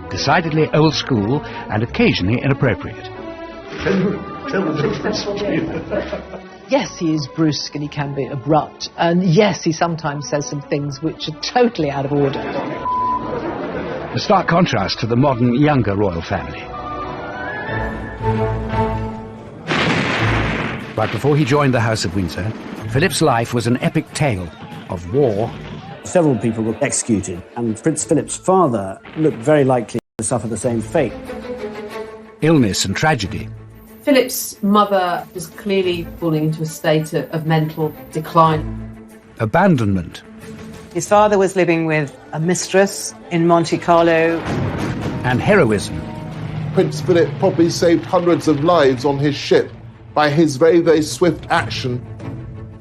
decidedly old school and occasionally inappropriate. Yes, he is brusque and he can be abrupt, and yes, he sometimes says some things which are totally out of order. A stark contrast to the modern, younger royal family. But before he joined the House of Windsor, Philip's life was an epic tale of war. Several people were executed, and Prince Philip's father looked very likely to suffer the same fate. Illness and tragedy. Philip's mother was clearly falling into a state of mental decline. Abandonment. His father was living with a mistress in Monte Carlo. And heroism. Prince Philip probably saved hundreds of lives on his ship by his very, very swift action.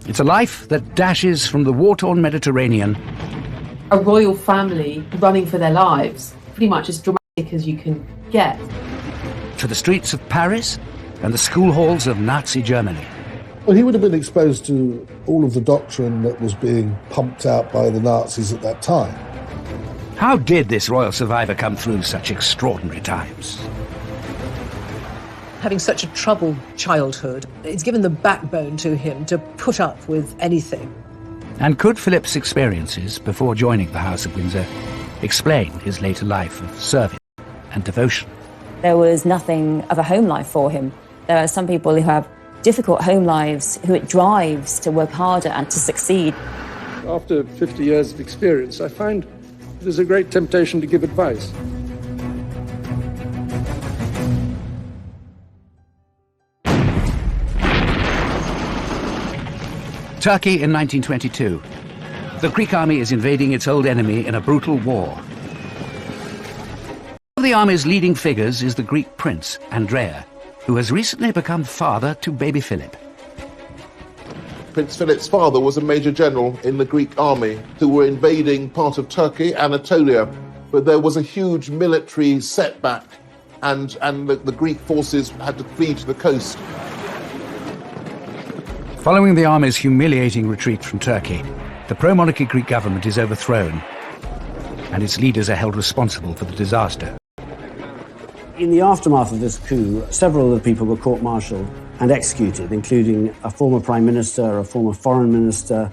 It's a life that dashes from the war-torn Mediterranean. A royal family running for their lives, pretty much as dramatic as you can get. To the streets of Paris and the school halls of Nazi Germany. Well, he would have been exposed to all of the doctrine that was being pumped out by the Nazis at that time. How did this royal survivor come through such extraordinary times? Having such a troubled childhood, it's given the backbone to him to put up with anything. And could Philip's experiences before joining the House of Windsor explain his later life of service and devotion? There was nothing of a home life for him. There are some people who have difficult home lives, who it drives to work harder and to succeed. After 50 years of experience, I find there's a great temptation to give advice. Turkey in 1922. The Greek army is invading its old enemy in a brutal war. One of the army's leading figures is the Greek prince, Andrea, who has recently become father to baby Philip. Prince Philip's father was a major general in the Greek army who were invading part of Turkey, Anatolia, but there was a huge military setback and the Greek forces had to flee to the coast. Following the army's humiliating retreat from Turkey, the pro-monarchy Greek government is overthrown, and its leaders are held responsible for the disaster. In the aftermath of this coup, several of the people were court-martialed and executed, including a former prime minister, a former foreign minister,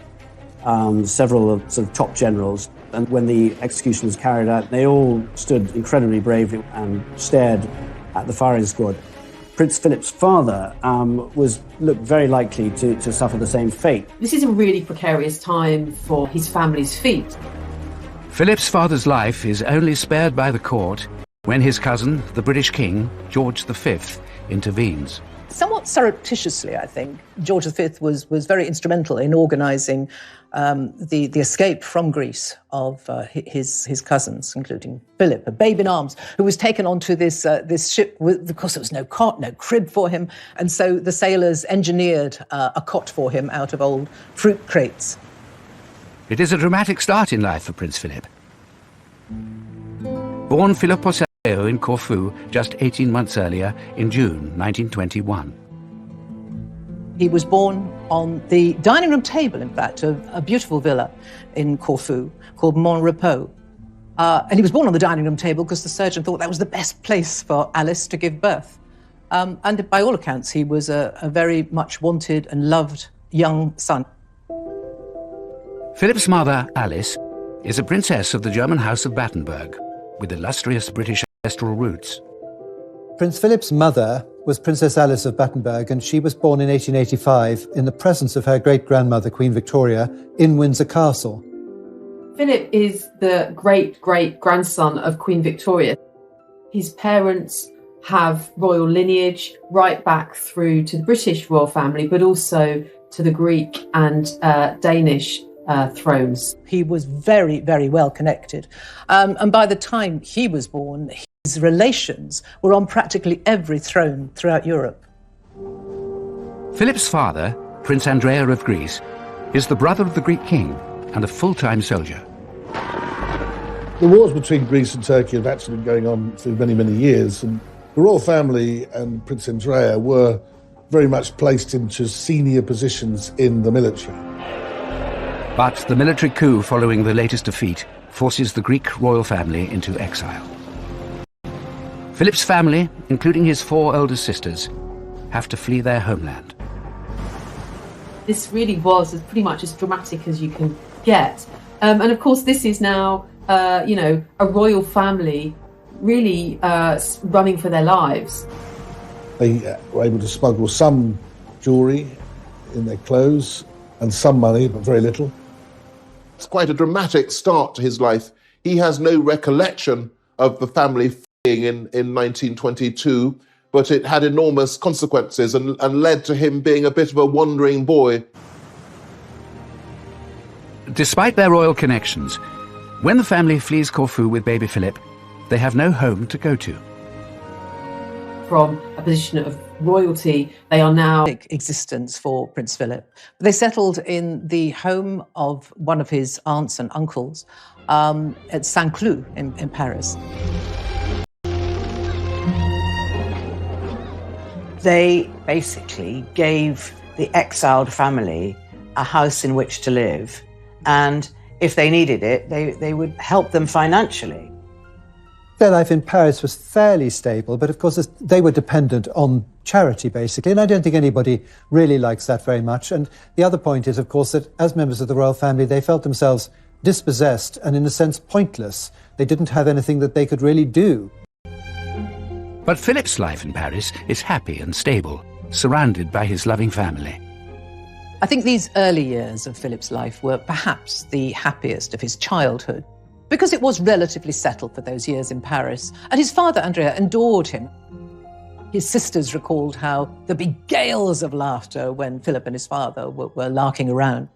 several of sort of top generals. And when the execution was carried out, they all stood incredibly bravely and stared at the firing squad. Prince Philip's father looked very likely to suffer the same fate. This is a really precarious time for his family's feet. Philip's father's life is only spared by the court when his cousin, the British King, George V, intervenes. Somewhat surreptitiously, I think, George V was very instrumental in organising the escape from Greece of his cousins, including Philip, a babe in arms, who was taken onto this ship. Of course, there was no cot, no crib for him, and so the sailors engineered a cot for him out of old fruit crates. It is a dramatic start in life for Prince Philip. Born Philoposeio in Corfu just 18 months earlier, in June 1921. He was born on the dining room table, in fact, of a beautiful villa in Corfu called Mont Repos. And he was born on the dining room table because the surgeon thought that was the best place for Alice to give birth. And by all accounts, he was a very much wanted and loved young son. Philip's mother, Alice, is a princess of the German House of Battenberg, with illustrious British ancestral roots. Prince Philip's mother was Princess Alice of Battenberg, and she was born in 1885 in the presence of her great-grandmother, Queen Victoria, in Windsor Castle. Philip is the great-great-grandson of Queen Victoria. His parents have royal lineage right back through to the British royal family, but also to the Greek and Danish thrones. He was very, very well connected. And by the time he was born, his relations were on practically every throne throughout Europe. Philip's father, Prince Andrea of Greece, is the brother of the Greek king and a full-time soldier. The wars between Greece and Turkey have actually been going on for many, many years, and the royal family and Prince Andrea were very much placed into senior positions in the military. But the military coup following the latest defeat forces the Greek royal family into exile. Philip's family, including his 4 older sisters, have to flee their homeland. This really was pretty much as dramatic as you can get. And of course, this is now, a royal family really running for their lives. They were able to smuggle some jewellery in their clothes and some money, but very little. It's quite a dramatic start to his life. He has no recollection of the family fleeing in 1922, but it had enormous consequences and led to him being a bit of a wandering boy. Despite their royal connections, when the family flees Corfu with baby Philip, they have no home to go to. From a position of royalty, they are now... existence for Prince Philip. They settled in the home of one of his aunts and uncles at Saint-Cloud in Paris. They basically gave the exiled family a house in which to live, and if they needed it, they would help them financially. Their life in Paris was fairly stable, but of course they were dependent on charity, basically, and I don't think anybody really likes that very much. And the other point is, of course, that as members of the royal family, they felt themselves dispossessed and, in a sense, pointless. They didn't have anything that they could really do. But Philip's life in Paris is happy and stable, surrounded by his loving family. I think these early years of Philip's life were perhaps the happiest of his childhood, because it was relatively settled for those years in Paris, and his father, Andrea, adored him. His sisters recalled how there'd be gales of laughter when Philip and his father were larking around.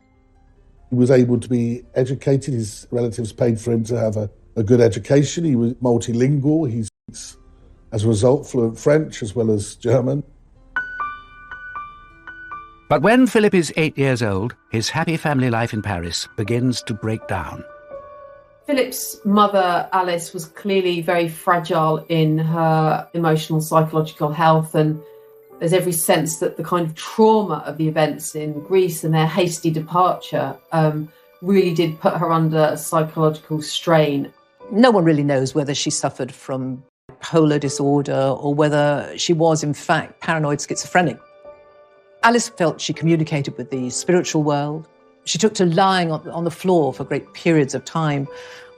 He was able to be educated. His relatives paid for him to have a good education. He was multilingual. He speaks, as a result, fluent French as well as German. But when Philip is 8 years old, his happy family life in Paris begins to break down. Philip's mother, Alice, was clearly very fragile in her emotional, psychological health, and there's every sense that the kind of trauma of the events in Greece and their hasty departure really did put her under psychological strain. No one really knows whether she suffered from bipolar disorder or whether she was, in fact, paranoid schizophrenic. Alice felt she communicated with the spiritual world. She took to lying on the floor for great periods of time,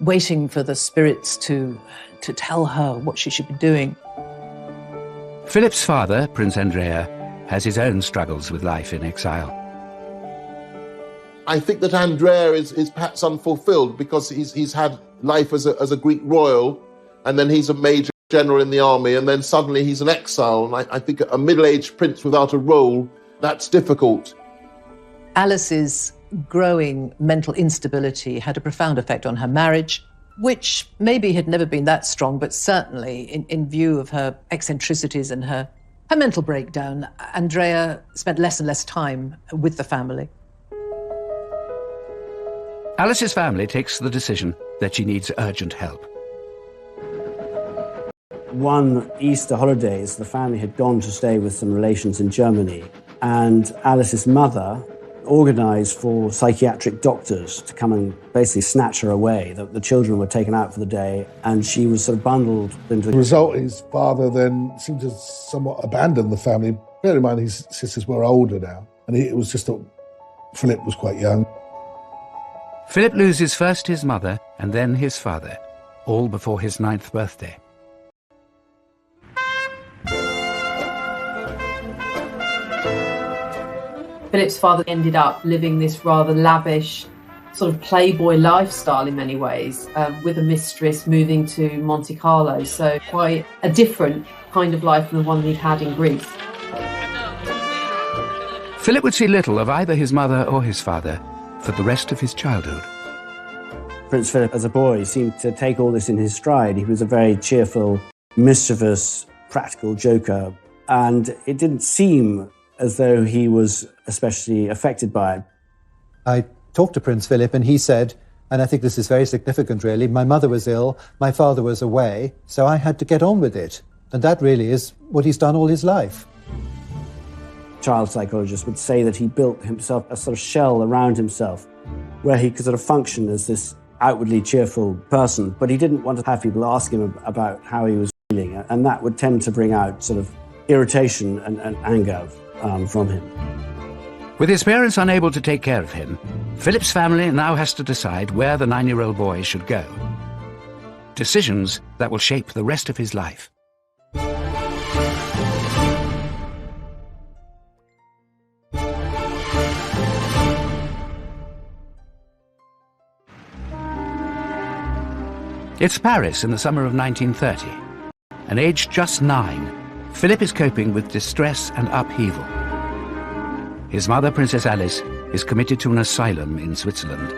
waiting for the spirits to tell her what she should be doing. Philip's father, Prince Andrea, has his own struggles with life in exile. I think that Andrea is perhaps unfulfilled because he's had life as a Greek royal, and then he's a major general in the army, and then suddenly he's an exile. And I think a middle-aged prince without a role, that's difficult. Alice's growing mental instability had a profound effect on her marriage, which maybe had never been that strong, but certainly in view of her eccentricities and her mental breakdown, Andrea spent less and less time with the family. Alice's family takes the decision that she needs urgent help. One Easter holidays, the family had gone to stay with some relations in Germany, and Alice's mother organised for psychiatric doctors to come and basically snatch her away. The children were taken out for the day, and she was sort of bundled into... The result, his father then seemed to somewhat abandon the family. Bear in mind, his sisters were older now, and it was just that Philip was quite young. Philip loses first his mother and then his father, all before his 9th birthday. Philip's father ended up living this rather lavish, sort of playboy lifestyle in many ways, with a mistress, moving to Monte Carlo. So quite a different kind of life than the one he'd had in Greece. Philip would see little of either his mother or his father for the rest of his childhood. Prince Philip, as a boy, seemed to take all this in his stride. He was a very cheerful, mischievous, practical joker, and it didn't seem as though he was especially affected by it. I talked to Prince Philip and he said, and I think this is very significant really, my mother was ill, my father was away, so I had to get on with it. And that really is what he's done all his life. Child psychologists would say that he built himself a sort of shell around himself where he could sort of function as this outwardly cheerful person, but he didn't want to have people ask him about how he was feeling, and that would tend to bring out sort of irritation and anger from him. With his parents unable to take care of him, Philip's family now has to decide where the 9-year-old boy should go. Decisions that will shape the rest of his life. It's Paris in the summer of 1930. And aged just 9, Philip is coping with distress and upheaval. His mother, Princess Alice, is committed to an asylum in Switzerland.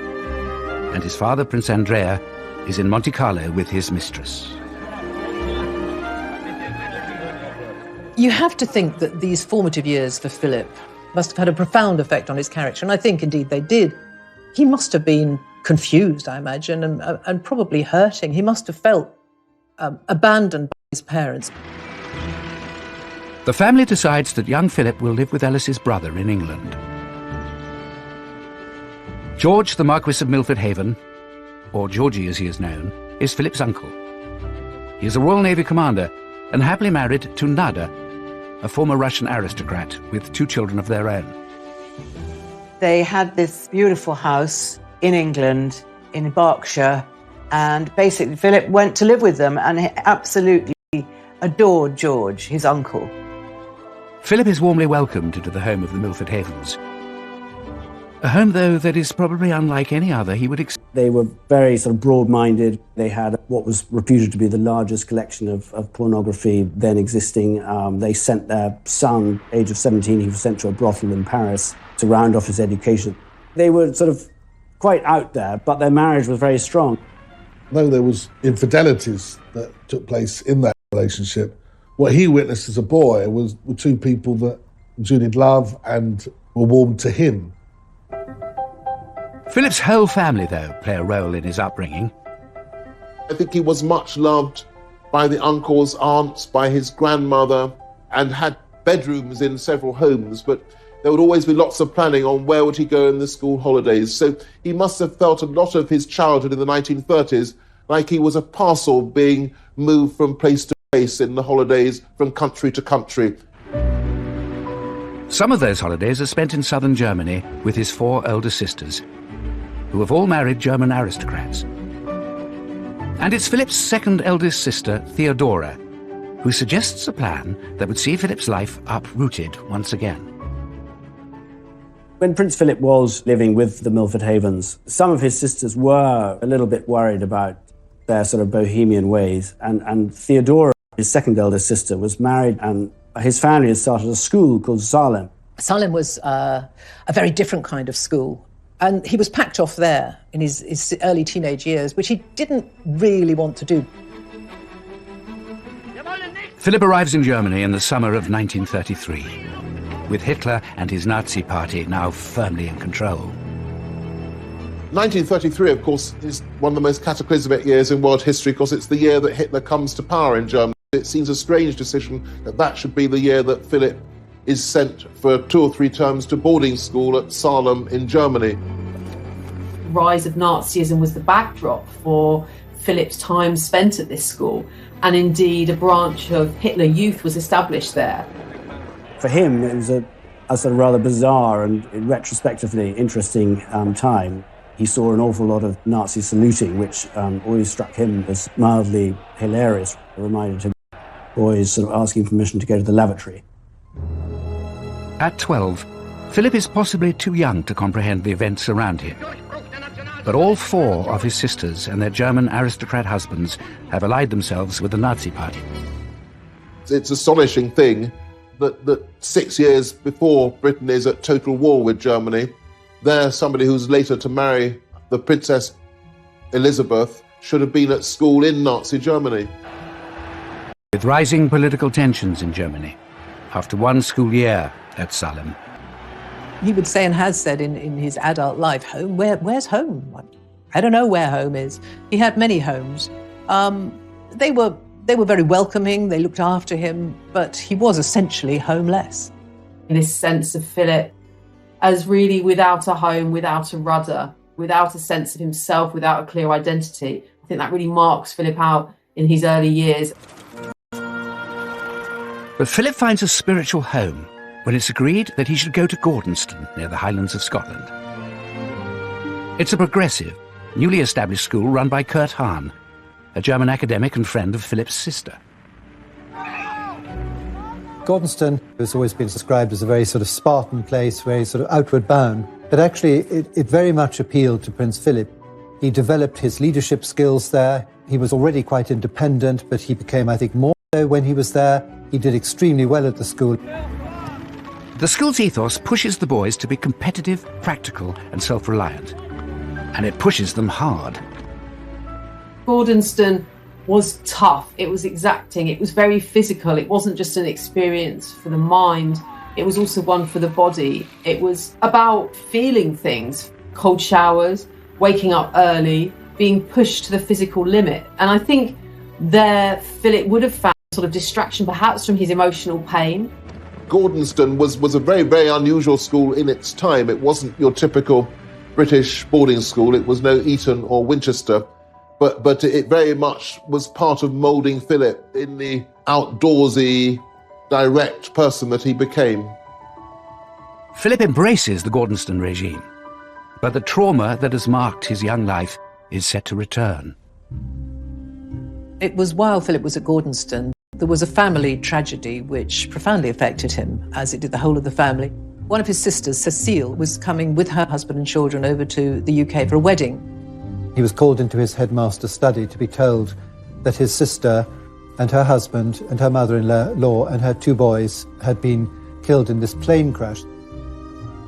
And his father, Prince Andrea, is in Monte Carlo with his mistress. You have to think that these formative years for Philip must have had a profound effect on his character, and I think indeed they did. He must have been confused, I imagine, and probably hurting. He must have felt abandoned by his parents. The family decides that young Philip will live with Alice's brother in England. George, the Marquis of Milford Haven, or Georgie as he is known, is Philip's uncle. He is a Royal Navy commander and happily married to Nada, a former Russian aristocrat with 2 children of their own. They had this beautiful house in England, in Berkshire, and basically Philip went to live with them and he absolutely adored George, his uncle. Philip is warmly welcomed into the home of the Milford Havens. A home, though, that is probably unlike any other he would expect. They were very sort of broad-minded. They had what was reputed to be the largest collection of pornography then existing. They sent their son, age of 17, he was sent to a brothel in Paris to round off his education. They were sort of quite out there, but their marriage was very strong. Though there was infidelities that took place in that relationship, what he witnessed as a boy were 2 people that exuded love and were warm to him. Philip's whole family, though, play a role in his upbringing. I think he was much loved by the uncles, aunts, by his grandmother, and had bedrooms in several homes, but there would always be lots of planning on where would he go in the school holidays. So he must have felt a lot of his childhood in the 1930s like he was a parcel being moved from place to place in the holidays, from country to country. Some of those holidays are spent in southern Germany with his 4 elder sisters, who have all married German aristocrats. And it's Philip's second eldest sister, Theodora, who suggests a plan that would see Philip's life uprooted once again. When Prince Philip was living with the Milford Havens, some of his sisters were a little bit worried about their sort of bohemian ways, and Theodora, his second eldest sister, was married, and his family had started a school called Salem. Salem was a very different kind of school, and he was packed off there in his early teenage years, which he didn't really want to do. Philip arrives in Germany in the summer of 1933, with Hitler and his Nazi party now firmly in control. 1933, of course, is one of the most cataclysmic years in world history because it's the year that Hitler comes to power in Germany. It seems a strange decision that should be the year that Philip is sent for 2 or 3 terms to boarding school at Salem in Germany. The rise of Nazism was the backdrop for Philip's time spent at this school, and indeed a branch of Hitler Youth was established there. For him, it was a sort of rather bizarre and retrospectively interesting time. He saw an awful lot of Nazi saluting, which always struck him as mildly hilarious. It reminded him of boys sort of asking permission to go to the lavatory. At 12, Philip is possibly too young to comprehend the events around him. But all 4 of his sisters and their German aristocrat husbands have allied themselves with the Nazi party. It's an astonishing thing that 6 years before Britain is at total war with Germany, there's somebody who's later to marry the Princess Elizabeth should have been at school in Nazi Germany. With rising political tensions in Germany, after 1 school year at Salem. He would say, and has said in his adult life, home, where's home? I don't know where home is. He had many homes. They were very welcoming, they looked after him, but he was essentially homeless. This sense of Philip as really without a home, without a rudder, without a sense of himself, without a clear identity. I think that really marks Philip out in his early years. But Philip finds a spiritual home when it's agreed that he should go to Gordonston, near the Highlands of Scotland. It's a progressive, newly established school run by Kurt Hahn, a German academic and friend of Philip's sister. Gordonston has always been described as a very sort of Spartan place, very sort of outward bound. But actually, it very much appealed to Prince Philip. He developed his leadership skills there. He was already quite independent, but he became, I think, more so when he was there. He did extremely well at the school. The school's ethos pushes the boys to be competitive, practical, and self-reliant. And it pushes them hard. Gordonston was tough, it was exacting, it was very physical. It wasn't just an experience for the mind, it was also one for the body. It was about feeling things, cold showers, waking up early, being pushed to the physical limit. And I think there Philip would have found sort of distraction perhaps from his emotional pain. Gordonston was a very, very unusual school in its time. It wasn't your typical British boarding school. It was no Eton or Winchester. But it very much was part of moulding Philip in the outdoorsy, direct person that he became. Philip embraces the Gordonston regime, but the trauma that has marked his young life is set to return. It was while Philip was at Gordonston, there was a family tragedy which profoundly affected him, as it did the whole of the family. One of his sisters, Cecile, was coming with her husband and children over to the UK for a wedding. He was called into his headmaster's study to be told that his sister and her husband and her mother-in-law and her 2 boys had been killed in this plane crash.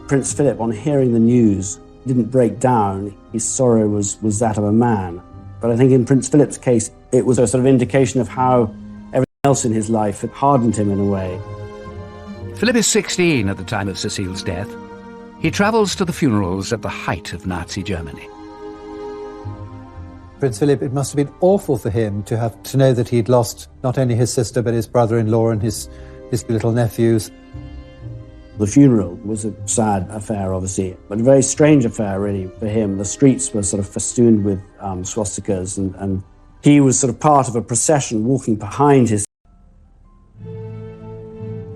Prince Philip, on hearing the news, didn't break down. His sorrow was that of a man. But I think in Prince Philip's case, it was a sort of indication of how everything else in his life had hardened him in a way. Philip is 16 at the time of Cecile's death. He travels to the funerals at the height of Nazi Germany. Prince Philip, it must have been awful for him to know that he'd lost not only his sister but his brother-in-law and his little nephews. The funeral was a sad affair, obviously, but a very strange affair, really, for him. The streets were sort of festooned with swastikas, and he was sort of part of a procession walking behind his.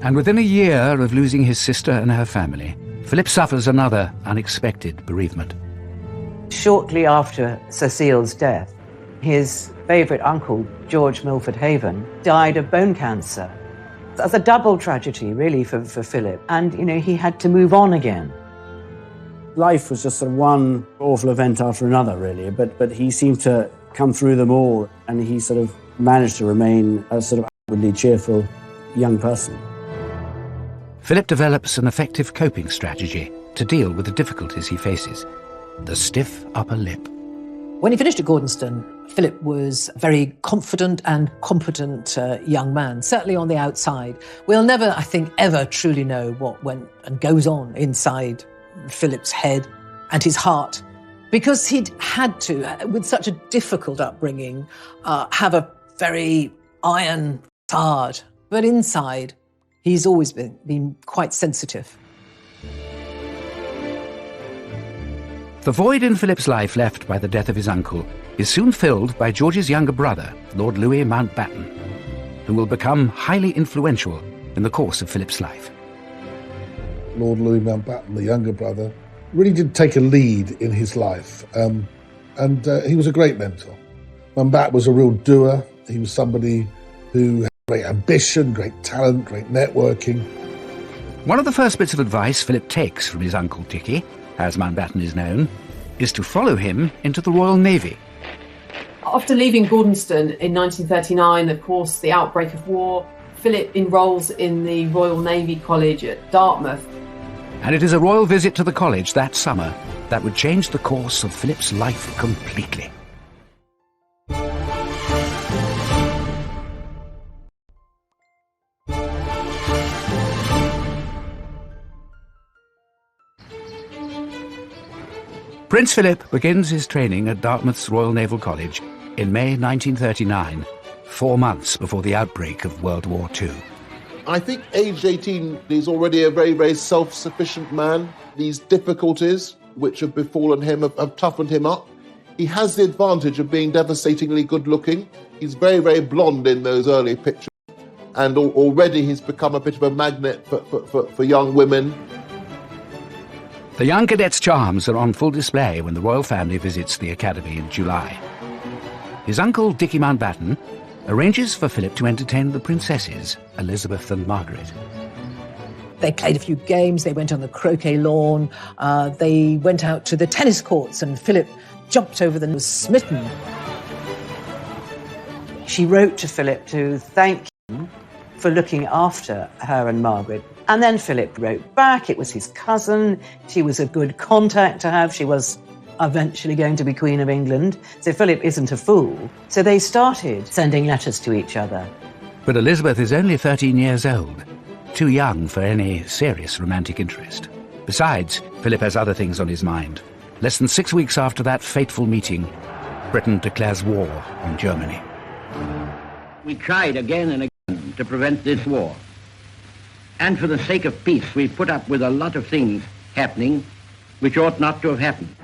And within a year of losing his sister and her family, Philip suffers another unexpected bereavement. Shortly after Cecile's death, his favourite uncle, George Milford Haven, died of bone cancer. That's a double tragedy, really, for Philip. And, he had to move on again. Life was just sort of one awful event after another, really, but he seemed to come through them all, and he sort of managed to remain a sort of outwardly cheerful young person. Philip develops an effective coping strategy to deal with the difficulties he faces. The stiff upper lip. When he finished at Gordonston, Philip was a very confident and competent young man, certainly on the outside. We'll never, I think, ever truly know what went and goes on inside Philip's head and his heart, because he'd had to, with such a difficult upbringing, have a very iron facade. But inside, he's always been quite sensitive. The void in Philip's life left by the death of his uncle is soon filled by George's younger brother, Lord Louis Mountbatten, who will become highly influential in the course of Philip's life. Lord Louis Mountbatten, the younger brother, really did take a lead in his life, and he was a great mentor. Mountbatten was a real doer. He was somebody who had great ambition, great talent, great networking. One of the first bits of advice Philip takes from his uncle Dickie, as Mountbatten is known, is to follow him into the Royal Navy. After leaving Gordonston in 1939, of course, the outbreak of war, Philip enrolls in the Royal Navy College at Dartmouth. And it is a royal visit to the college that summer that would change the course of Philip's life completely. Prince Philip begins his training at Dartmouth's Royal Naval College in May 1939, 4 months before the outbreak of World War II. I think aged 18, he's already a very, very self-sufficient man. These difficulties which have befallen him have toughened him up. He has the advantage of being devastatingly good-looking. He's very, very blonde in those early pictures. and already he's become a bit of a magnet for young women. The young cadet's charms are on full display when the royal family visits the academy in July. His uncle, Dickie Mountbatten, arranges for Philip to entertain the princesses, Elizabeth and Margaret. They played a few games, they went on the croquet lawn, they went out to the tennis courts, and Philip jumped over them and was smitten. She wrote to Philip to thank him for looking after her and Margaret. And then Philip wrote back. It was his cousin. She was a good contact to have. She was eventually going to be Queen of England. So Philip isn't a fool. So they started sending letters to each other. But Elizabeth is only 13 years old, too young for any serious romantic interest. Besides, Philip has other things on his mind. Less than 6 weeks after that fateful meeting, Britain declares war on Germany. We tried again and again to prevent this war. And for the sake of peace, we put up with a lot of things happening which ought not to have happened.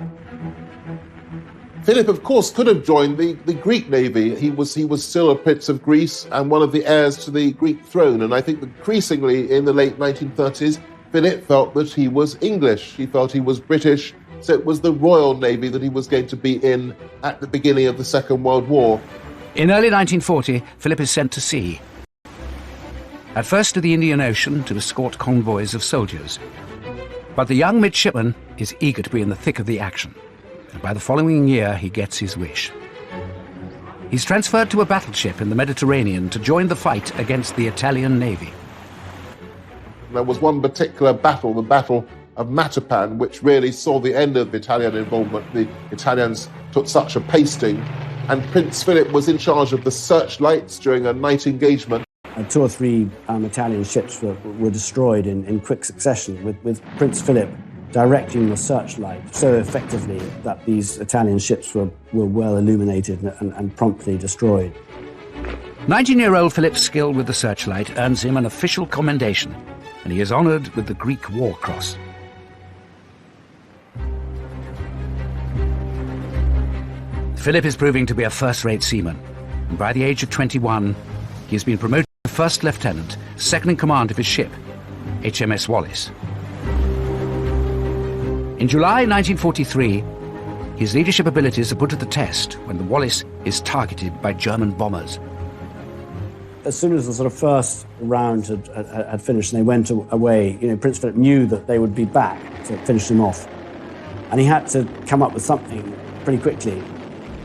Philip, of course, could have joined the Greek navy. He was still a prince of Greece and one of the heirs to the Greek throne. And I think increasingly in the late 1930s, Philip felt that he was English. He felt he was British. So it was the Royal Navy that he was going to be in at the beginning of the Second World War. In early 1940, Philip is sent to sea. At first to the Indian Ocean to escort convoys of soldiers. But the young midshipman is eager to be in the thick of the action. And by the following year, he gets his wish. He's transferred to a battleship in the Mediterranean to join the fight against the Italian Navy. There was one particular battle, the Battle of Matapan, which really saw the end of Italian involvement. The Italians took such a pasting, and Prince Philip was in charge of the searchlights during a night engagement. 2 or 3 Italian ships were destroyed in quick succession, with Prince Philip directing the searchlight so effectively that these Italian ships were well illuminated and promptly destroyed. 19-year-old Philip's skill with the searchlight earns him an official commendation, and he is honoured with the Greek War Cross. Philip is proving to be a first-rate seaman, and by the age of 21, he has been promoted to first lieutenant, second in command of his ship, HMS Wallis. In July 1943, his leadership abilities are put to the test when the Wallis is targeted by German bombers. As soon as the sort of first round had finished and they went away, Prince Philip knew that they would be back to finish him off. And he had to come up with something pretty quickly.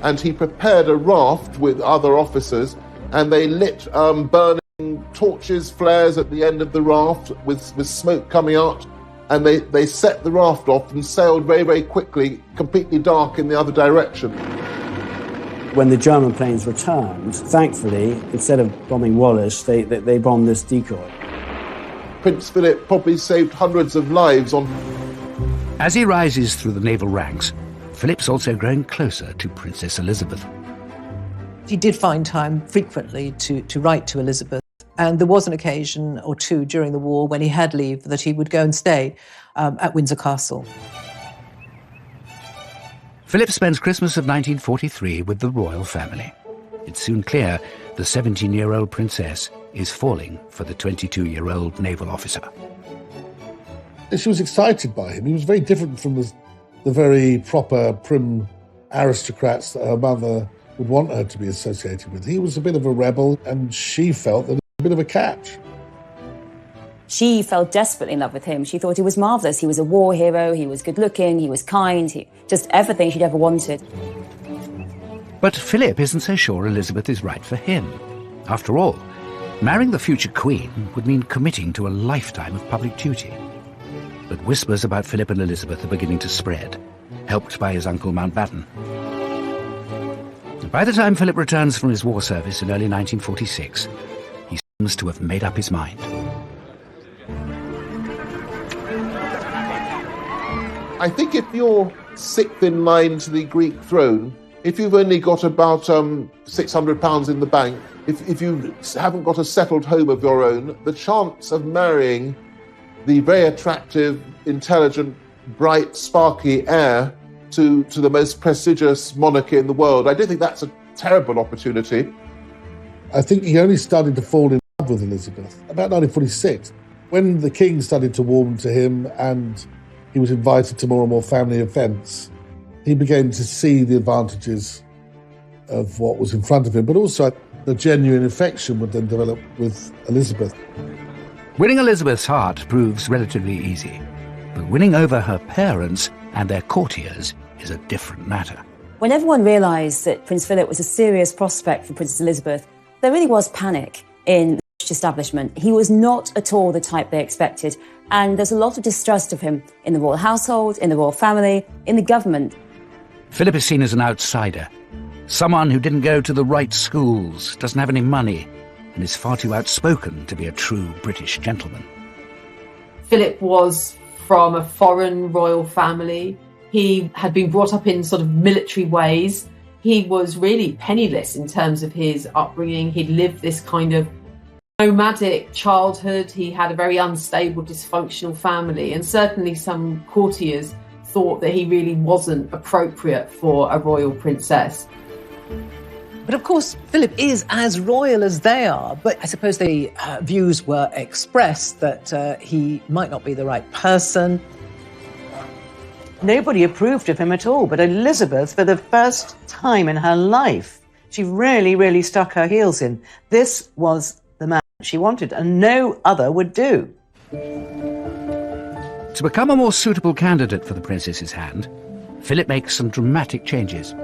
And he prepared a raft with other officers, and they lit burning torches, flares at the end of the raft with smoke coming out. And they set the raft off and sailed very, very quickly, completely dark in the other direction. When the German planes returned, thankfully, instead of bombing Wallis, they bombed this decoy. Prince Philip probably saved hundreds of lives on... As he rises through the naval ranks, Philip's also growing closer to Princess Elizabeth. He did find time frequently to write to Elizabeth. And there was an occasion or two during the war when he had leave that he would go and stay at Windsor Castle. Philip spends Christmas of 1943 with the royal family. It's soon clear the 17-year-old princess is falling for the 22-year-old naval officer. She was excited by him. He was very different from the very proper, prim aristocrats that her mother would want her to be associated with. He was a bit of a rebel, and she felt that it was a bit of a catch. She fell desperately in love with him. She thought he was marvellous. He was a war hero, he was good-looking, he was kind, just everything she'd ever wanted. But Philip isn't so sure Elizabeth is right for him. After all, marrying the future queen would mean committing to a lifetime of public duty. But whispers about Philip and Elizabeth are beginning to spread, helped by his uncle Mountbatten. By the time Philip returns from his war service in early 1946, he seems to have made up his mind. I think if you're sixth in line to the Greek throne, if you've only got about £600 in the bank, if you haven't got a settled home of your own, the chance of marrying the very attractive, intelligent, bright, sparky heir to the most prestigious monarchy in the world, I don't think that's a terrible opportunity. I think he only started to fall in love with Elizabeth. About 1946, when the king started to warm to him and he was invited to more and more family events, he began to see the advantages of what was in front of him, but also the genuine affection would then develop with Elizabeth. Winning Elizabeth's heart proves relatively easy, but winning over her parents and their courtiers is a different matter. When everyone realised that Prince Philip was a serious prospect for Princess Elizabeth, there really was panic in the British establishment. He was not at all the type they expected, and there's a lot of distrust of him in the royal household, in the royal family, in the government. Philip is seen as an outsider, someone who didn't go to the right schools, doesn't have any money, and is far too outspoken to be a true British gentleman. Philip was from a foreign royal family. He had been brought up in sort of military ways. He was really penniless in terms of his upbringing. He'd lived this kind of nomadic childhood. He had a very unstable, dysfunctional family, and certainly some courtiers thought that he really wasn't appropriate for a royal princess. But of course, Philip is as royal as they are. But I suppose the views were expressed that he might not be the right person. Nobody approved of him at all, but Elizabeth, for the first time in her life, she really, really stuck her heels in. This was the man she wanted, and no other would do. To become a more suitable candidate for the princess's hand, Philip makes some dramatic changes.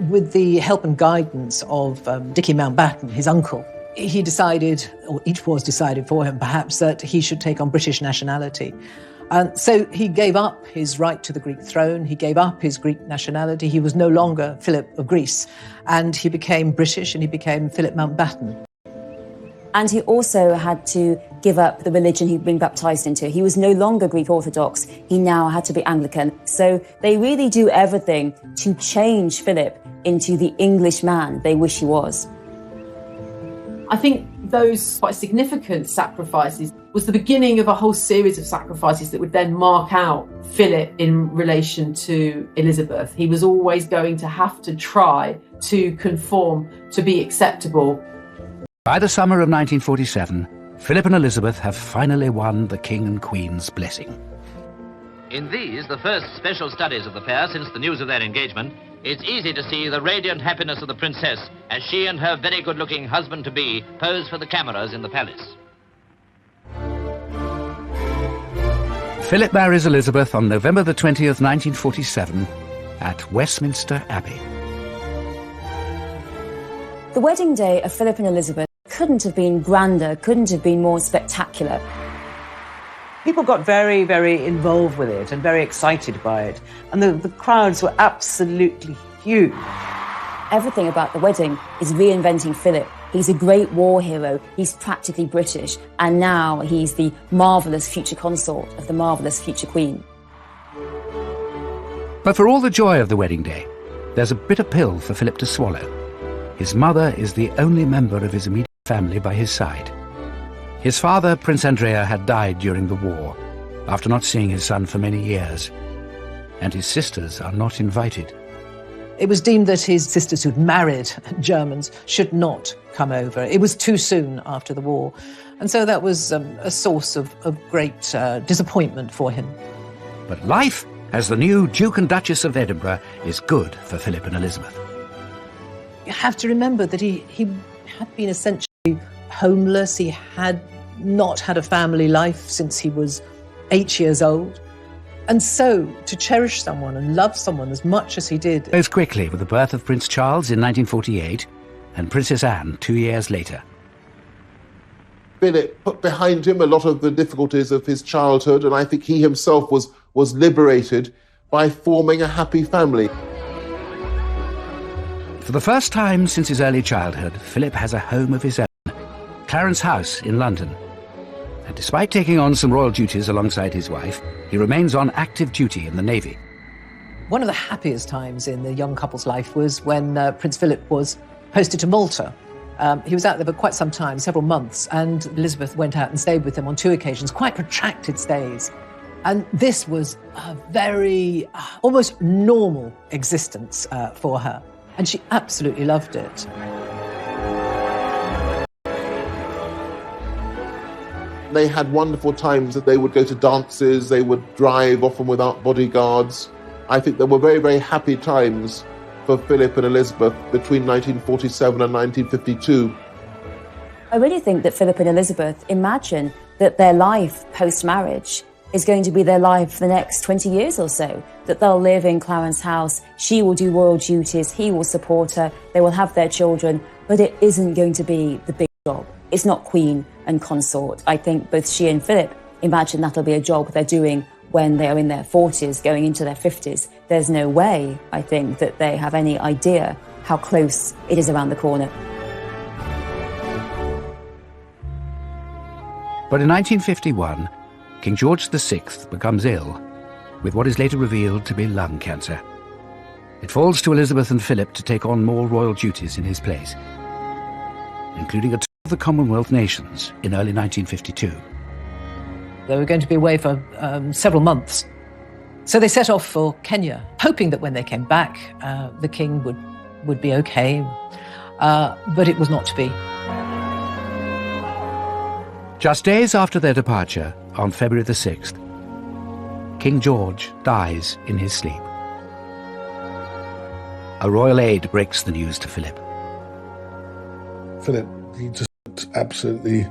With the help and guidance of Dickie Mountbatten, his uncle, he decided, or it was decided for him perhaps, that he should take on British nationality. And so he gave up his right to the Greek throne, he gave up his Greek nationality, he was no longer Philip of Greece, and he became British and he became Philip Mountbatten. And he also had to give up the religion he'd been baptised into. He was no longer Greek Orthodox, he now had to be Anglican. So they really do everything to change Philip into the English man they wish he was. I think those quite significant sacrifices was the beginning of a whole series of sacrifices that would then mark out Philip in relation to Elizabeth. He was always going to have to try to conform, to be acceptable. By the summer of 1947, Philip and Elizabeth have finally won the King and Queen's blessing. In these, the first special studies of the pair since the news of their engagement, it's easy to see the radiant happiness of the princess as she and her very good-looking husband-to-be pose for the cameras in the palace. Philip marries Elizabeth on November the 20th, 1947, at Westminster Abbey. The wedding day of Philip and Elizabeth couldn't have been grander, couldn't have been more spectacular. People got very, very involved with it and very excited by it. And the crowds were absolutely huge. Everything about the wedding is reinventing Philip. He's a great war hero, he's practically British, and now he's the marvellous future consort of the marvellous future queen. But for all the joy of the wedding day, there's a bitter pill for Philip to swallow. His mother is the only member of his immediate family by his side. His father, Prince Andrea, had died during the war, after not seeing his son for many years, and his sisters are not invited. It was deemed that his sisters who'd married Germans should not come over. It was too soon after the war, and so that was a source of great disappointment for him. But life as the new Duke and Duchess of Edinburgh is good for Philip and Elizabeth. You have to remember that he had been essentially homeless. He had not had a family life since he was 8 years old. And so, to cherish someone and love someone as much as he did... Goes quickly with the birth of Prince Charles in 1948 and Princess Anne 2 years later. Philip put behind him a lot of the difficulties of his childhood, and I think he himself was liberated by forming a happy family. For the first time since his early childhood, Philip has a home of his own, Clarence House in London. And despite taking on some royal duties alongside his wife, he remains on active duty in the Navy. One of the happiest times in the young couple's life was when Prince Philip was posted to Malta. He was out there for quite some time, several months, and Elizabeth went out and stayed with him on 2 occasions, quite protracted stays. And this was a very, almost normal existence for her. And she absolutely loved it. They had wonderful times that they would go to dances, they would drive, often without bodyguards. I think there were very, very happy times for Philip and Elizabeth between 1947 and 1952. I really think that Philip and Elizabeth imagine that their life post-marriage is going to be their life for the next 20 years or so, that they'll live in Clarence House, she will do royal duties, he will support her, they will have their children, but it isn't going to be the big job. It's not queen and consort. I think both she and Philip imagine that'll be a job they're doing when they are in their 40s, going into their 50s. There's no way, I think, that they have any idea how close it is around the corner. But in 1951, King George VI becomes ill with what is later revealed to be lung cancer. It falls to Elizabeth and Philip to take on more royal duties in his place, including a tour of the Commonwealth nations in early 1952. They were going to be away for several months. So they set off for Kenya, hoping that when they came back, the king would be okay. But it was not to be. Just days after their departure, on February the 6th, King George dies in his sleep. A royal aide breaks the news to Philip. Philip, he just looked absolutely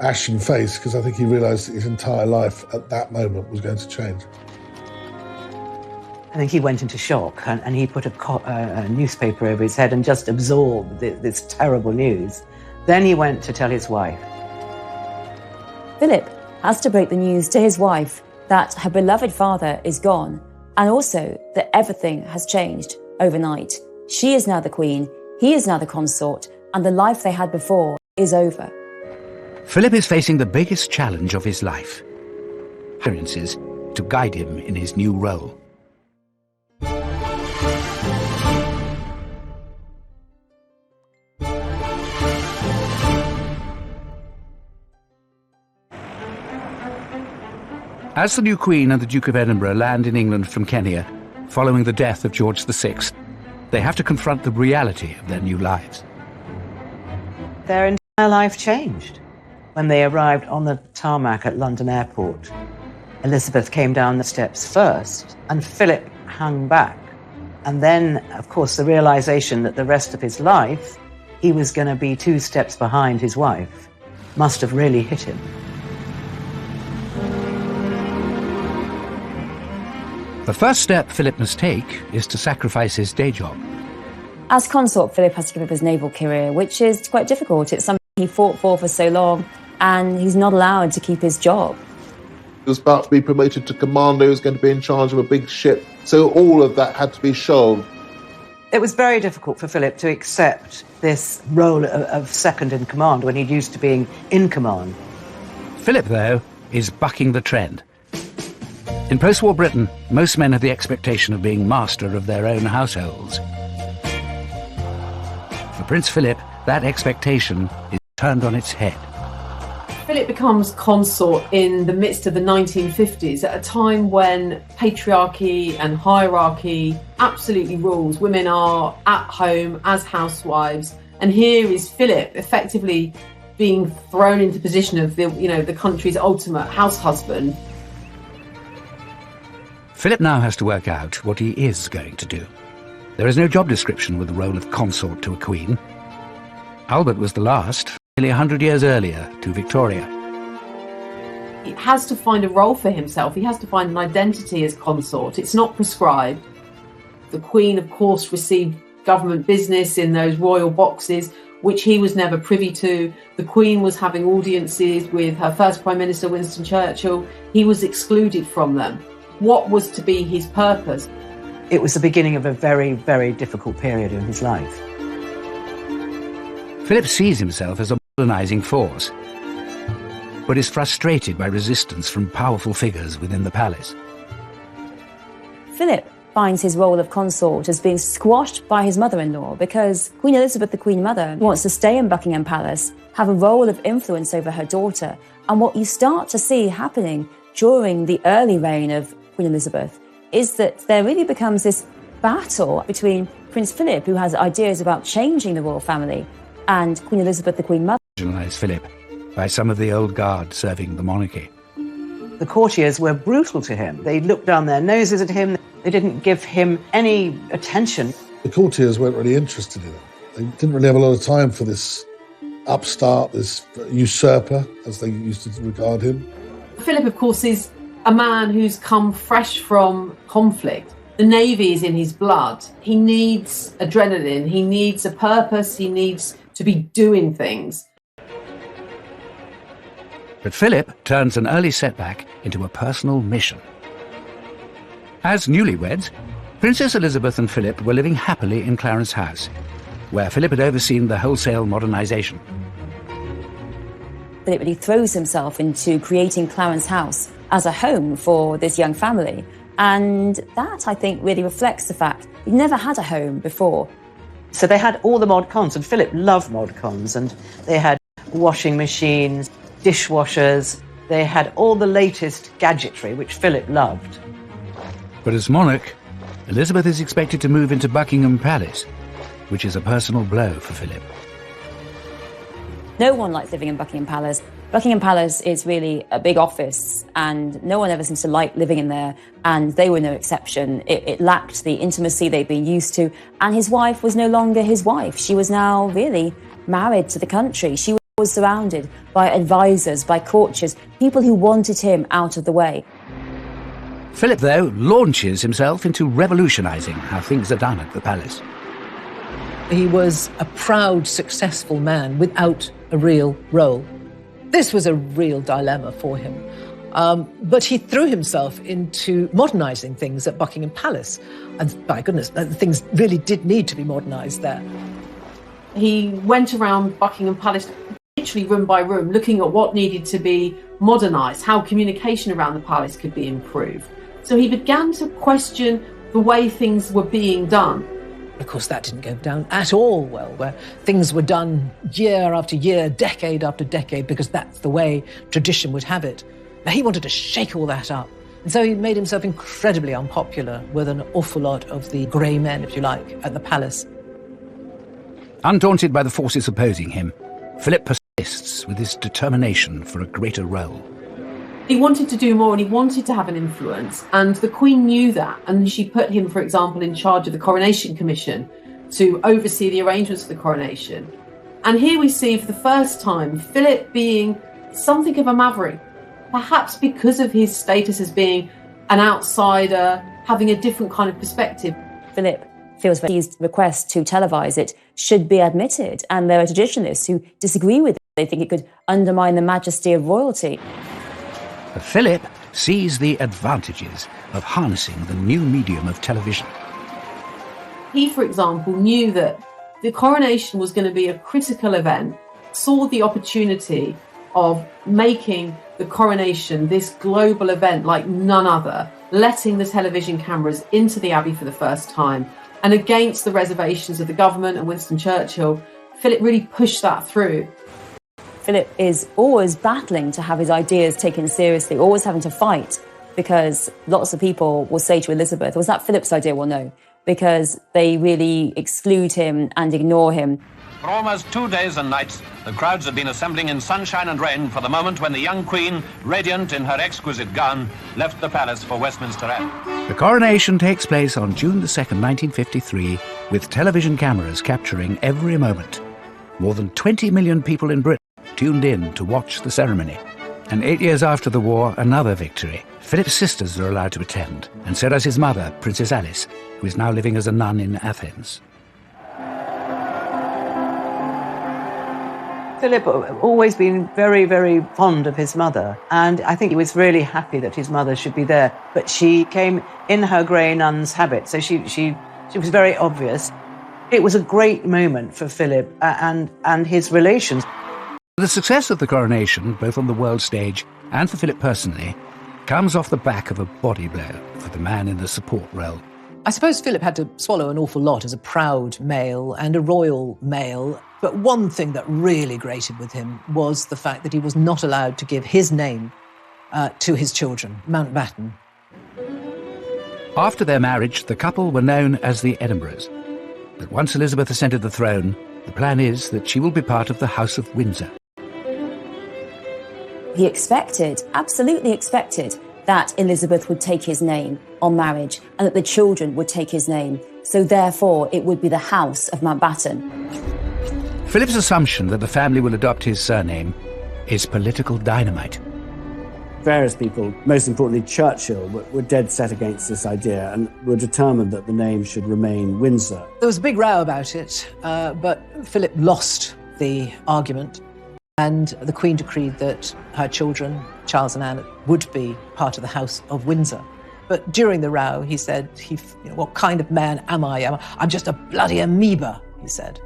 ashen-faced because I think he realised that his entire life at that moment was going to change. I think he went into shock and he put a newspaper over his head and just absorbed this terrible news. Then he went to tell his wife. Philip has to break the news to his wife that her beloved father is gone, and also that everything has changed overnight. She is now the queen, he is now the consort, and the life they had before is over. Philip is facing the biggest challenge of his life. Appearances to guide him in his new role. As the new Queen and the Duke of Edinburgh land in England from Kenya, following the death of George VI, they have to confront the reality of their new lives. Their entire life changed. When they arrived on the tarmac at London Airport, Elizabeth came down the steps first, and Philip hung back. And then, of course, the realization that the rest of his life, he was going to be 2 steps behind his wife, must have really hit him. The first step Philip must take is to sacrifice his day job. As consort, Philip has to give up his naval career, which is quite difficult. It's something he fought for so long, and he's not allowed to keep his job. He was about to be promoted to commander, he was going to be in charge of a big ship, so all of that had to be shelved. It was very difficult for Philip to accept this role of second in command when he'd used to being in command. Philip, though, is bucking the trend. In post-war Britain, most men have the expectation of being master of their own households. For Prince Philip, that expectation is turned on its head. Philip becomes consort in the midst of the 1950s, at a time when patriarchy and hierarchy absolutely rules. Women are at home as housewives, and here is Philip effectively being thrown into the position of the country's ultimate house husband. Philip now has to work out what he is going to do. There is no job description with the role of consort to a queen. Albert was the last, nearly 100 years earlier, to Victoria. He has to find a role for himself. He has to find an identity as consort. It's not prescribed. The Queen, of course, received government business in those royal boxes, which he was never privy to. The Queen was having audiences with her first Prime Minister, Winston Churchill. He was excluded from them. What was to be his purpose? It was the beginning of a very, very difficult period in his life. Philip sees himself as a modernising force, but is frustrated by resistance from powerful figures within the palace. Philip finds his role of consort as being squashed by his mother-in-law because Queen Elizabeth, the Queen Mother, wants to stay in Buckingham Palace, have a role of influence over her daughter. And what you start to see happening during the early reign of Queen Elizabeth is that there really becomes this battle between Prince Philip, who has ideas about changing the royal family, and Queen Elizabeth, the Queen Mother. Philip by some of the old guard serving the monarchy. The courtiers were brutal to him. They looked down their noses at him. They didn't give him any attention. The courtiers weren't really interested in him. They didn't really have a lot of time for this upstart, this usurper, as they used to regard him. Philip, of course, is a man who's come fresh from conflict. The Navy is in his blood. He needs adrenaline. He needs a purpose. He needs to be doing things. But Philip turns an early setback into a personal mission. As newlyweds, Princess Elizabeth and Philip were living happily in Clarence House, where Philip had overseen the wholesale modernisation. Philip really throws himself into creating Clarence House as a home for this young family. And that, I think, really reflects the fact he'd never had a home before. So they had all the mod cons, and Philip loved mod cons, and they had washing machines, dishwashers, they had all the latest gadgetry, which Philip loved. But as monarch, Elizabeth is expected to move into Buckingham Palace, which is a personal blow for Philip. No one likes living in Buckingham Palace. Buckingham Palace is really a big office, and no one ever seems to like living in there, and they were no exception. It lacked the intimacy they'd been used to, and his wife was no longer his wife. She was now really married to the country. She was surrounded by advisors, by courtiers, people who wanted him out of the way. Philip, though, launches himself into revolutionising how things are done at the palace. He was a proud, successful man without a real role. This was a real dilemma for him. But he threw himself into modernising things at Buckingham Palace. And by goodness, things really did need to be modernised there. He went around Buckingham Palace, literally room by room, looking at what needed to be modernised, how communication around the palace could be improved. So he began to question the way things were being done. Of course, that didn't go down at all well, where things were done year after year, decade after decade, because that's the way tradition would have it. Now, he wanted to shake all that up. And so he made himself incredibly unpopular with an awful lot of the grey men, if you like, at the palace. Undaunted by the forces opposing him, Philip persists with his determination for a greater role. He wanted to do more, and he wanted to have an influence, and the Queen knew that, and she put him, for example, in charge of the Coronation Commission to oversee the arrangements for the coronation. And here we see for the first time Philip being something of a maverick, perhaps because of his status as being an outsider, having a different kind of perspective. Philip feels that his request to televise it should be admitted, and there are traditionalists who disagree with it. They think it could undermine the majesty of royalty. But Philip sees the advantages of harnessing the new medium of television. He, for example, knew that the coronation was going to be a critical event, saw the opportunity of making the coronation this global event like none other, letting the television cameras into the Abbey for the first time, and against the reservations of the government and Winston Churchill, Philip really pushed that through. Philip is always battling to have his ideas taken seriously, always having to fight, because lots of people will say to Elizabeth, was that Philip's idea? Well, no, because they really exclude him and ignore him. For almost 2 days and nights, the crowds have been assembling in sunshine and rain for the moment when the young Queen, radiant in her exquisite gown, left the palace for Westminster Abbey. The coronation takes place on June the 2nd, 1953, with television cameras capturing every moment. More than 20 million people in Britain tuned in to watch the ceremony. And 8 years after the war, another victory. Philip's sisters are allowed to attend, and so does his mother, Princess Alice, who is now living as a nun in Athens. Philip always been very, very fond of his mother, and I think he was really happy that his mother should be there. But she came in her grey nun's habit, so she was very obvious. It was a great moment for Philip and his relations. The success of the coronation, both on the world stage and for Philip personally, comes off the back of a body blow for the man in the support role. I suppose Philip had to swallow an awful lot as a proud male and a royal male. But one thing that really grated with him was the fact that he was not allowed to give his name to his children, Mountbatten. After their marriage, the couple were known as the Edinburghs. But once Elizabeth ascended the throne, the plan is that she will be part of the House of Windsor. He expected, absolutely expected, that Elizabeth would take his name on marriage and that the children would take his name. So therefore, it would be the House of Mountbatten. Philip's assumption that the family will adopt his surname is political dynamite. Various people, most importantly Churchill, were dead set against this idea and were determined that the name should remain Windsor. There was a big row about it, but Philip lost the argument, and the Queen decreed that her children, Charles and Anne, would be part of the House of Windsor. But during the row, he said, what kind of man am I? I'm just a bloody amoeba, he said.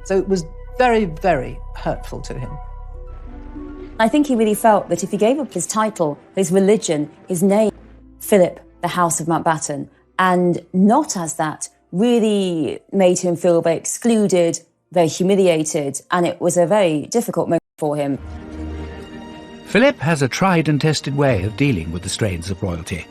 So it was very, very hurtful to him. I think he really felt that if he gave up his title, his religion, his name, Philip, the House of Mountbatten, and not as that, really made him feel very excluded, very humiliated, and it was a very difficult moment for him. Philip has a tried and tested way of dealing with the strains of royalty.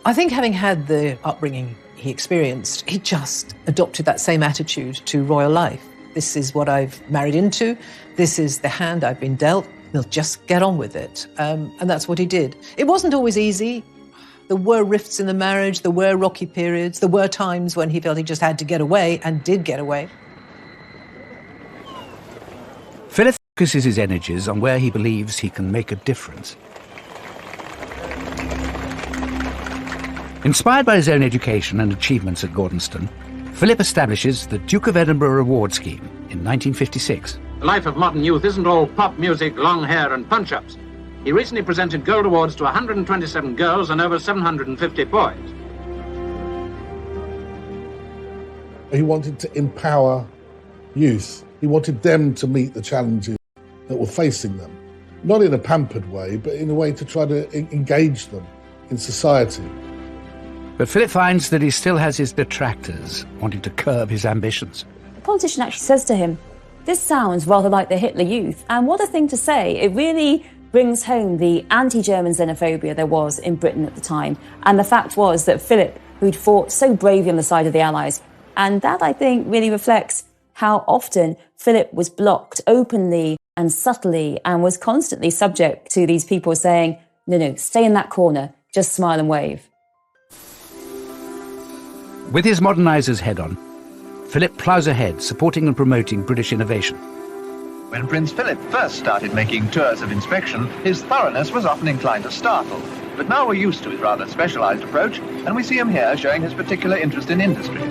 I think having had the upbringing he experienced, he just adopted that same attitude to royal life. This is what I've married into. This is the hand I've been dealt. We'll just get on with it. And that's what he did. It wasn't always easy. There were rifts in the marriage. There were rocky periods. There were times when he felt he just had to get away and did get away. Philip focuses his energies on where he believes he can make a difference. Inspired by his own education and achievements at Gordonston, Philip establishes the Duke of Edinburgh Award Scheme in 1956. The life of modern youth isn't all pop music, long hair and punch-ups. He recently presented gold awards to 127 girls and over 750 boys. He wanted to empower youth. He wanted them to meet the challenges that were facing them. Not in a pampered way, but in a way to try to engage them in society. But Philip finds that he still has his detractors wanting to curb his ambitions. The politician actually says to him, "This sounds rather like the Hitler Youth," and what a thing to say. It really brings home the anti-German xenophobia there was in Britain at the time. And the fact was that Philip, who'd fought so bravely on the side of the Allies, and that, I think, really reflects how often Philip was blocked openly and subtly and was constantly subject to these people saying, no, stay in that corner, just smile and wave. With his modernisers head on, Philip ploughs ahead, supporting and promoting British innovation. When Prince Philip first started making tours of inspection, his thoroughness was often inclined to startle. But now we're used to his rather specialised approach, and we see him here showing his particular interest in industry.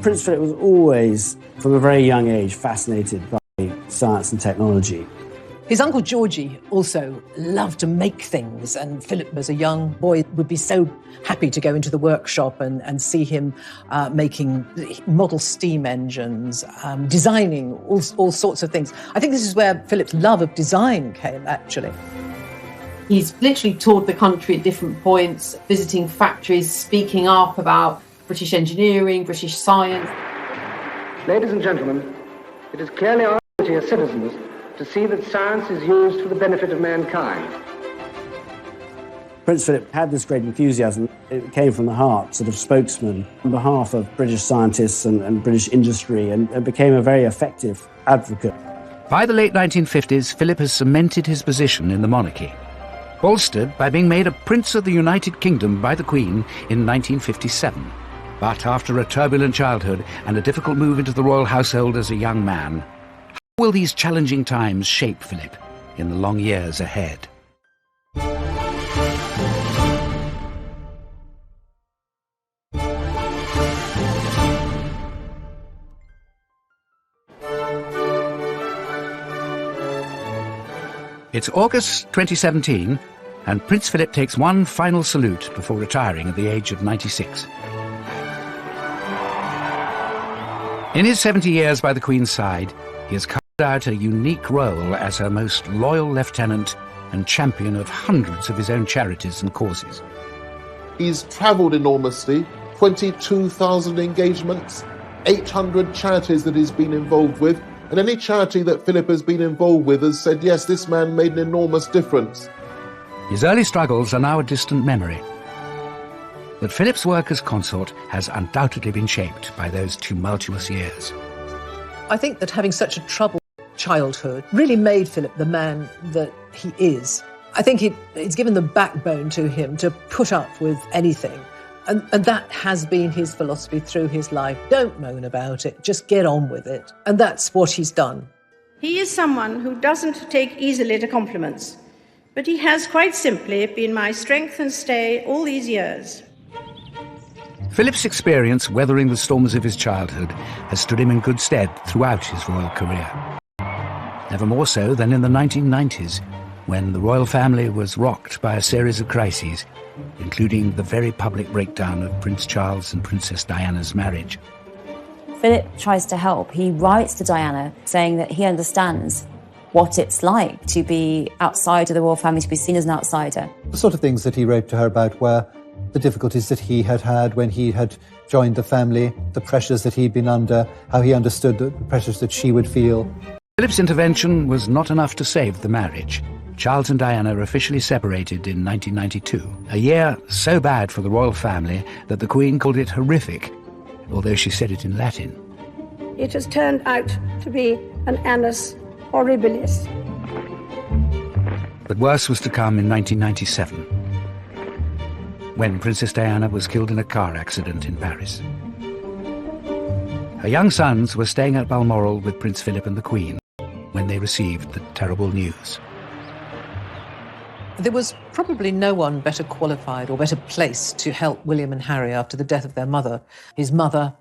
Prince Philip was always, from a very young age, fascinated by science and technology. His uncle Georgie also loved to make things, and Philip, as a young boy, would be so happy to go into the workshop and see him making model steam engines, designing all sorts of things. I think this is where Philip's love of design came, actually. He's literally toured the country at different points, visiting factories, speaking up about British engineering, British science. Ladies and gentlemen, it is clearly our duty as citizens to see that science is used for the benefit of mankind. Prince Philip had this great enthusiasm. It came from the heart, sort of spokesman on behalf of British scientists and British industry, and became a very effective advocate. By the late 1950s, Philip has cemented his position in the monarchy, bolstered by being made a Prince of the United Kingdom by the Queen in 1957. But after a turbulent childhood and a difficult move into the royal household as a young man, how will these challenging times shape Philip in the long years ahead? It's August 2017, and Prince Philip takes one final salute before retiring at the age of 96. In his 70 years by the Queen's side, he has carved out a unique role as her most loyal lieutenant and champion of hundreds of his own charities and causes. He's travelled enormously, 22,000 engagements, 800 charities that he's been involved with, and any charity that Philip has been involved with has said, yes, this man made an enormous difference. His early struggles are now a distant memory. But Philip's work as consort has undoubtedly been shaped by those tumultuous years. I think that having such a troubled childhood really made Philip the man that he is. I think it's given the backbone to him to put up with anything. And that has been his philosophy through his life. Don't moan about it, just get on with it. And that's what he's done. He is someone who doesn't take easily to compliments, but he has quite simply been my strength and stay all these years. Philip's experience weathering the storms of his childhood has stood him in good stead throughout his royal career. Never more so than in the 1990s, when the royal family was rocked by a series of crises, including the very public breakdown of Prince Charles and Princess Diana's marriage. Philip tries to help. He writes to Diana saying that he understands what it's like to be outside of the royal family, to be seen as an outsider. The sort of things that he wrote to her about were the difficulties that he had had when he had joined the family, the pressures that he'd been under, how he understood the pressures that she would feel. Philip's intervention was not enough to save the marriage. Charles and Diana officially separated in 1992, a year so bad for the royal family that the Queen called it horrific, although she said it in Latin. It has turned out to be an annus horribilis. But worse was to come in 1997, when Princess Diana was killed in a car accident in Paris. Her young sons were staying at Balmoral with Prince Philip and the Queen when they received the terrible news. There was probably no one better qualified or better placed to help William and Harry after the death of their mother. His mother,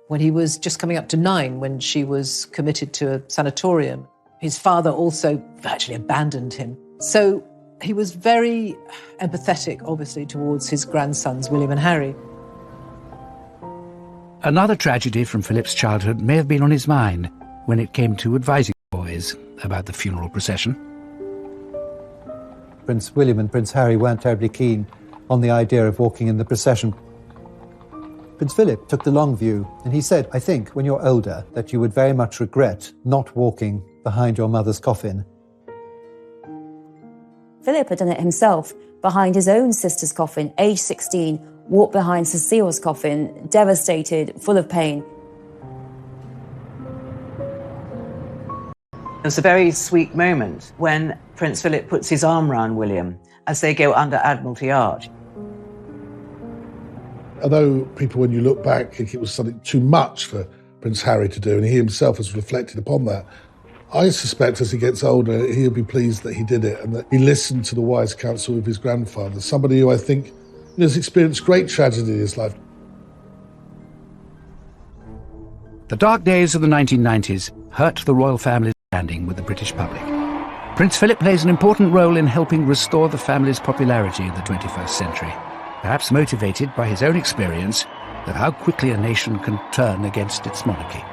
when he was just coming up to 9, when she was committed to a sanatorium. His father also virtually abandoned him. So he was very empathetic, obviously, towards his grandsons, William and Harry. Another tragedy from Philip's childhood may have been on his mind when it came to advising boys about the funeral procession. Prince William and Prince Harry weren't terribly keen on the idea of walking in the procession. Prince Philip took the long view, and he said, I think, when you're older, that you would very much regret not walking behind your mother's coffin. Philip had done it himself behind his own sister's coffin, age 16, walked behind Cecile's coffin, devastated, full of pain. There's a very sweet moment when Prince Philip puts his arm round William as they go under Admiralty Arch. Although people, when you look back, think it was something too much for Prince Harry to do, and he himself has reflected upon that, I suspect as he gets older, he'll be pleased that he did it and that he listened to the wise counsel of his grandfather, somebody who I think has experienced great tragedy in his life. The dark days of the 1990s hurt the royal family's standing with the British public. Prince Philip plays an important role in helping restore the family's popularity in the 21st century, perhaps motivated by his own experience of how quickly a nation can turn against its monarchy.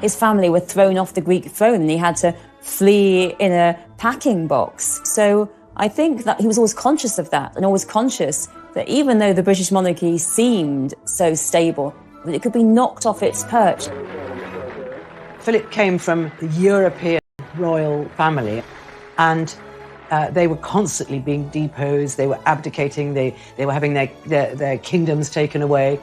His family were thrown off the Greek throne and he had to flee in a packing box. So I think that he was always conscious of that and always conscious that even though the British monarchy seemed so stable, that it could be knocked off its perch. Philip came from the European royal family, and they were constantly being deposed, they were abdicating, they were having their kingdoms taken away.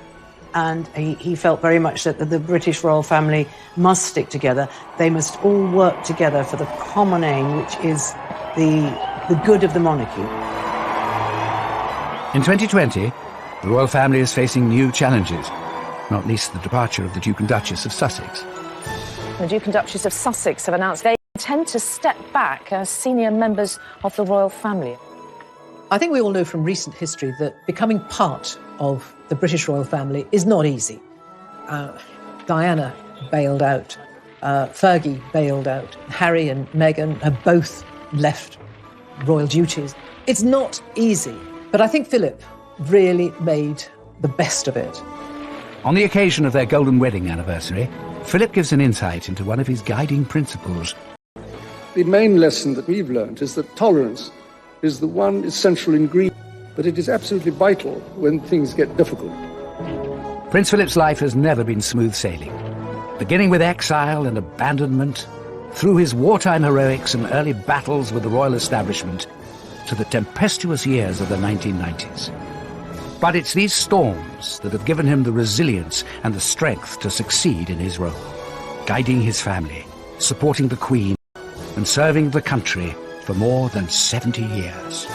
And he felt very much that the British royal family must stick together. They must all work together for the common aim, which is the good of the monarchy. In 2020, the royal family is facing new challenges, not least the departure of the Duke and Duchess of Sussex. The Duke and Duchess of Sussex have announced they intend to step back as senior members of the royal family. I think we all know from recent history that becoming part of the British royal family is not easy. Diana bailed out, Fergie bailed out, Harry and Meghan have both left royal duties. It's not easy, but I think Philip really made the best of it. On the occasion of their golden wedding anniversary, Philip gives an insight into one of his guiding principles. The main lesson that we've learned is that tolerance is the one essential ingredient, but it is absolutely vital when things get difficult. Prince Philip's life has never been smooth sailing. Beginning with exile and abandonment, through his wartime heroics and early battles with the royal establishment, to the tempestuous years of the 1990s. But it's these storms that have given him the resilience and the strength to succeed in his role, guiding his family, supporting the Queen, and serving the country for more than 70 years.